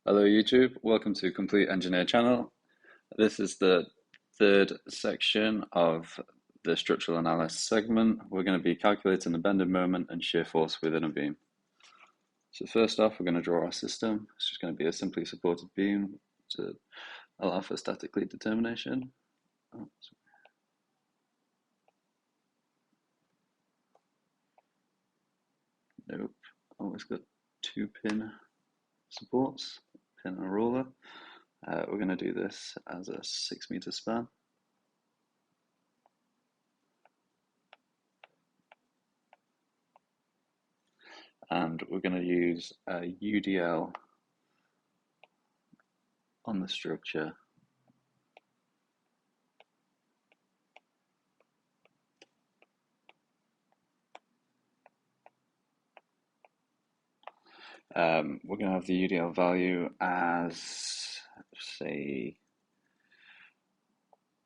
Hello YouTube, welcome to Complete Engineer channel. This is the third section of the structural analysis segment. We're going to be calculating the bending moment and shear force within a beam. So first off, we're going to draw our system. It's just going to be a simply supported beam to allow for static lead determination. Nope, always got two pin supports, pin and a roller. We're going to do this as a 6 meter span. And we're going to use a UDL on the structure we're going to have the UDL value as, say,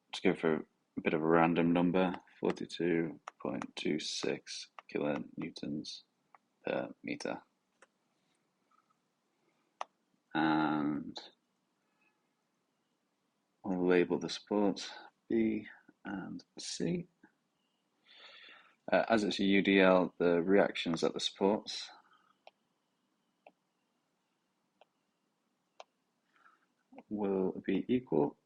let's go for a bit of a random number, 42.26 kilonewtons per meter. And I'll label the supports B and C. As it's a UDL, the reactions at the supports will be equal.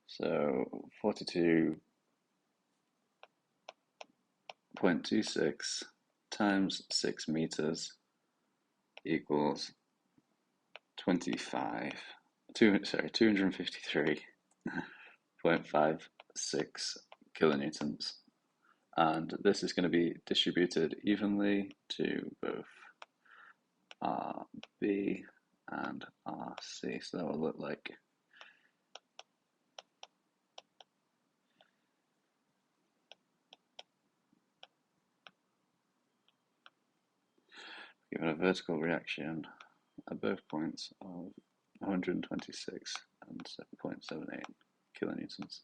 So 42.26 times 6 meters equals 253.56 kilonewtons. And this is going to be distributed evenly to both RB and RC. So that will look like given a vertical reaction at both points of 126 and 7.78 kilonewtons.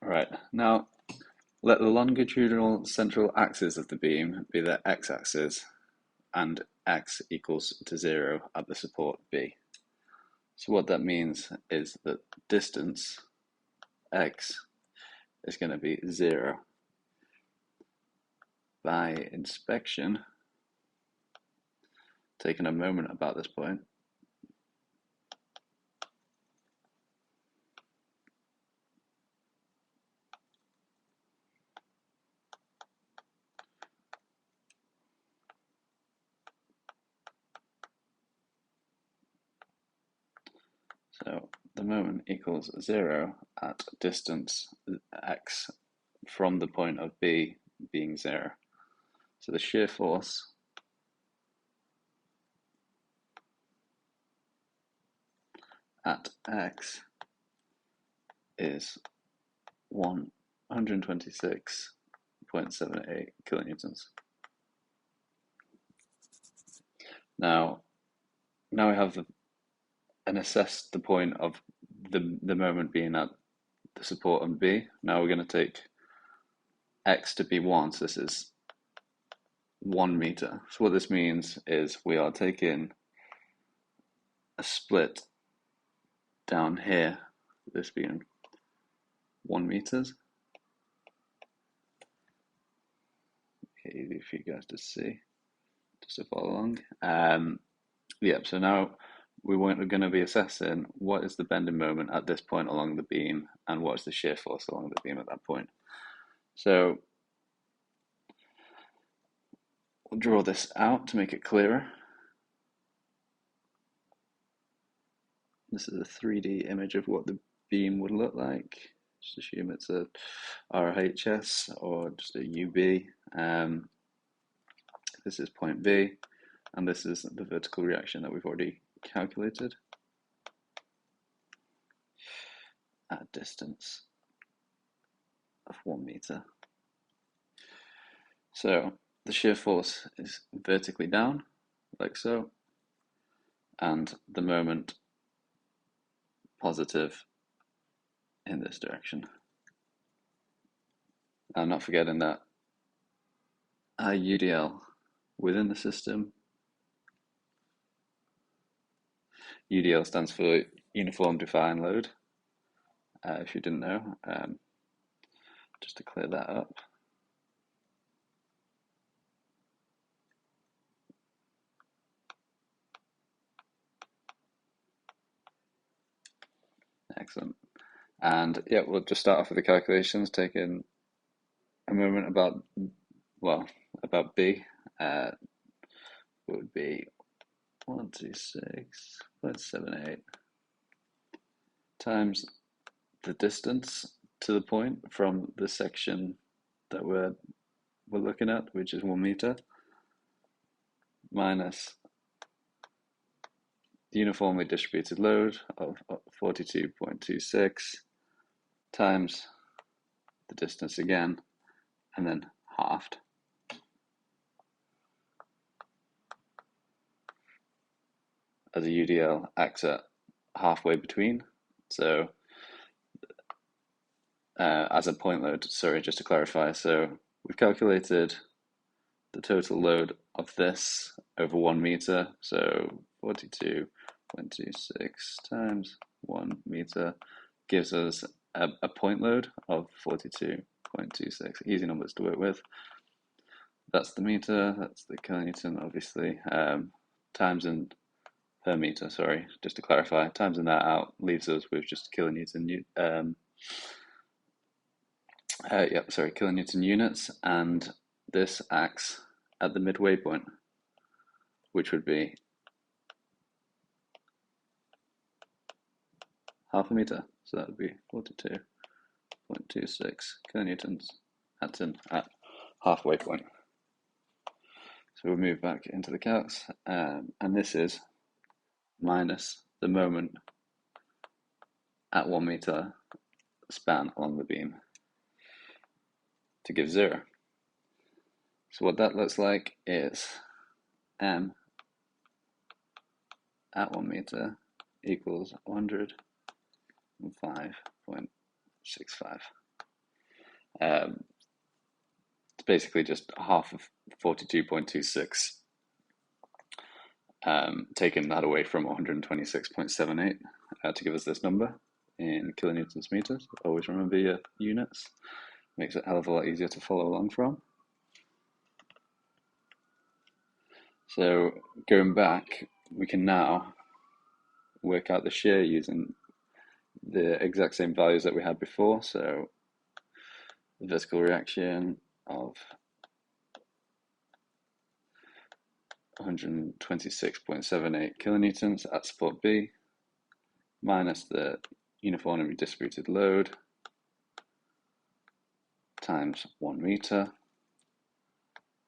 Alright, now let the longitudinal central axis of the beam be the x-axis and x equals to 0 at the support B. So what that means is that distance x is going to be 0. By inspection, taking a moment about this point, so the moment equals 0 at distance x from the point of B being 0. So the shear force at x is 126.78 kilonewtons. Now we have and assess the point of the moment being at the support on B. Now we're going to take x to be 1, so this is 1 meter. So what this means is we are taking a split down here, this being 1 meters. Okay, easy for you guys to see, just to follow along. So now we're going to be assessing what is the bending moment at this point along the beam and what is the shear force along the beam at that point. So we'll draw this out to make it clearer. This is a 3D image of what the beam would look like. Just assume it's a RHS or just a UB. This is point B, and this is the vertical reaction that we've already calculated at a distance of 1 meter. So the shear force is vertically down, like so, and the moment positive in this direction. I'm not forgetting that UDL within the system. UDL stands for Uniform Define Load, if you didn't know, just to clear that up. Excellent. And yeah, we'll just start off with the calculations, taking a moment about, well, about B. Would be 126.78 times the distance to the point from the section that we're looking at, which is 1 meter, minus the uniformly distributed load of 42.26 times the distance again, and then halved. As a UDL acts at halfway between, so as a point load, sorry, just to clarify, so we've calculated the total load of this over 1 meter, so 42.26 times 1 meter gives us a point load of 42.26. Easy numbers to work with. That's the meter, that's the kilonewton, obviously, times in per meter, sorry, just to clarify, times in that out leaves us with just kilonewton, kilonewton units, and this acts at the midway point, which would be half a meter, so that would be 42.26 kilonewtons at halfway point. So we'll move back into the calcs, and this is minus the moment at 1 meter span along the beam to give 0. So what that looks like is m at 1 meter equals 105.65. It's basically just half of 42.26, taking that away from 126.78 to give us this number in kilonewtons meters. Always remember your units. Makes it a hell of a lot easier to follow along from. So going back, we can now work out the shear using the exact same values that we had before. So the vertical reaction of 126.78 kilonewtons at support B minus the uniformly distributed load times 1 meter,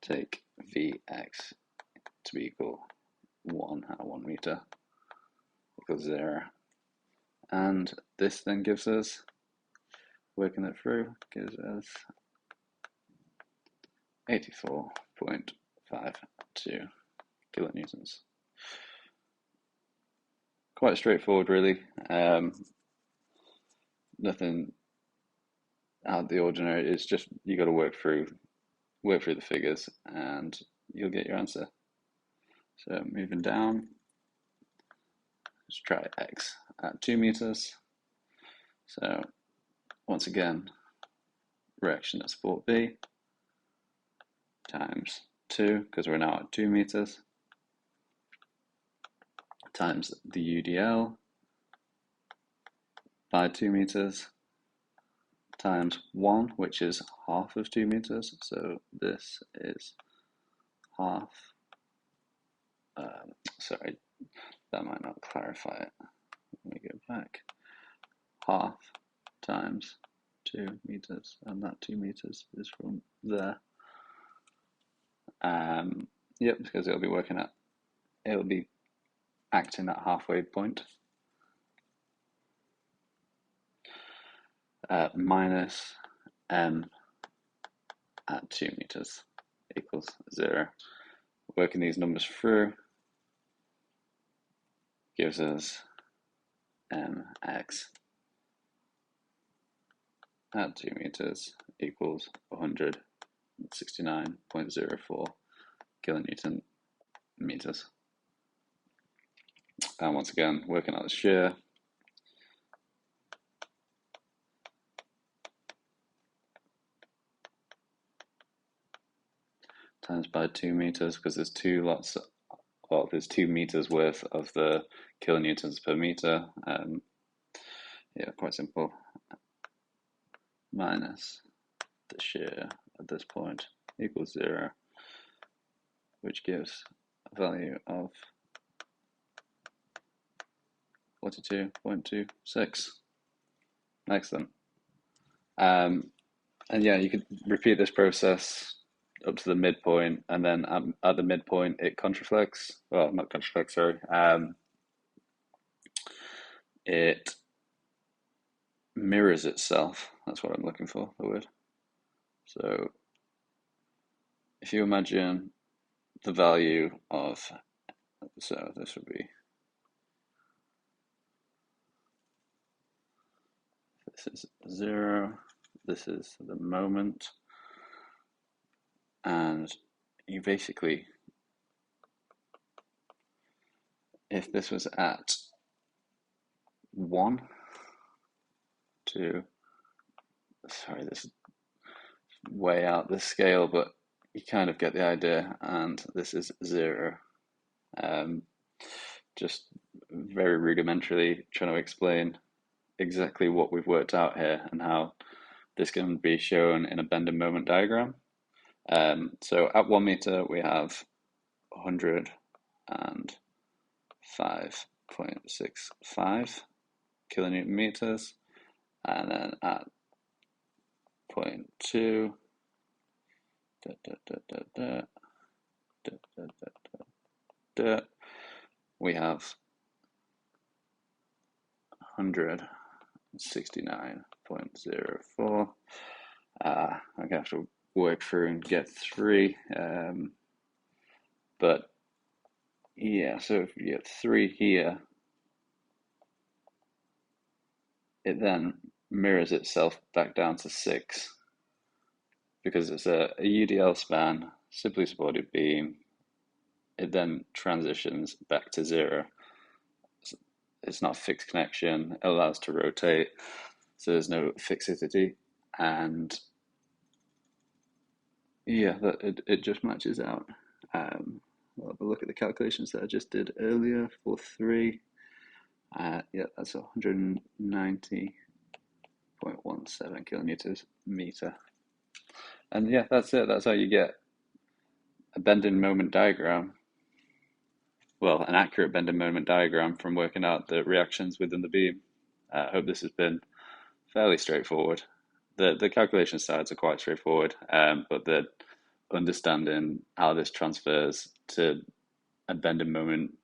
take Vx to be equal 1 at 1 meter equals 0. And this then gives us, working it through, gives us 84.52 kilonewtons. Quite straightforward, really. Nothing out of the ordinary. It's just you got to work through the figures, and you'll get your answer. So moving down, let's try x at 2 meters. So once again, reaction at support B times 2, because we're now at 2 meters, times the UDL by 2 meters, times 1, which is half of 2 meters. So this is half. Sorry, that might not clarify it. Let me go back. Half times 2 meters, and that 2 meters is from there. Yep, because it'll be acting at halfway point. Minus m at 2 meters equals 0. Working these numbers through gives us mx at 2 meters equals 100 69.04 kilonewton meters. And once again, working out the shear. Times by 2 meters, because there's two lots, well, there's 2 meters worth of the kilonewtons per meter. Yeah, quite simple. Minus the shear at this point equals 0, which gives a value of 42.26. Excellent. And yeah, you could repeat this process up to the midpoint, and then at the midpoint it contraflex. Well, not contraflex, sorry. It mirrors itself. That's what I'm looking for, the word. So if you imagine the value of, so this would be, this is 0, this is the moment, and you basically, if this was at 1, 2, sorry, this is way out the scale, but you kind of get the idea, and this is 0. Just very rudimentarily trying to explain exactly what we've worked out here and how this can be shown in a bend and moment diagram. So at 1 meter we have 105.65 kilonewton meters, and then at 0.2 we have 169.04. I'm going to have to work through and get 3. But yeah, so if you get 3 here, it then mirrors itself back down to 6, because it's a UDL span, simply supported beam. It then transitions back to 0. It's not a fixed connection, it allows to rotate, so there's no fixity, and yeah, it just matches out. I'll have a look at the calculations that I just did earlier for 3. Yeah, that's 190.17 kilonewtons meter. And yeah, that's it. That's how you get a bend and moment diagram. Well, an accurate bend and moment diagram from working out the reactions within the beam. I hope this has been fairly straightforward. The calculation sides are quite straightforward, but the understanding how this transfers to a bend and moment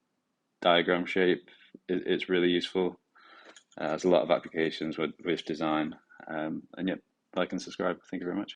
diagram shape is really useful. There's a lot of applications with design. And yeah, like and subscribe. Thank you very much.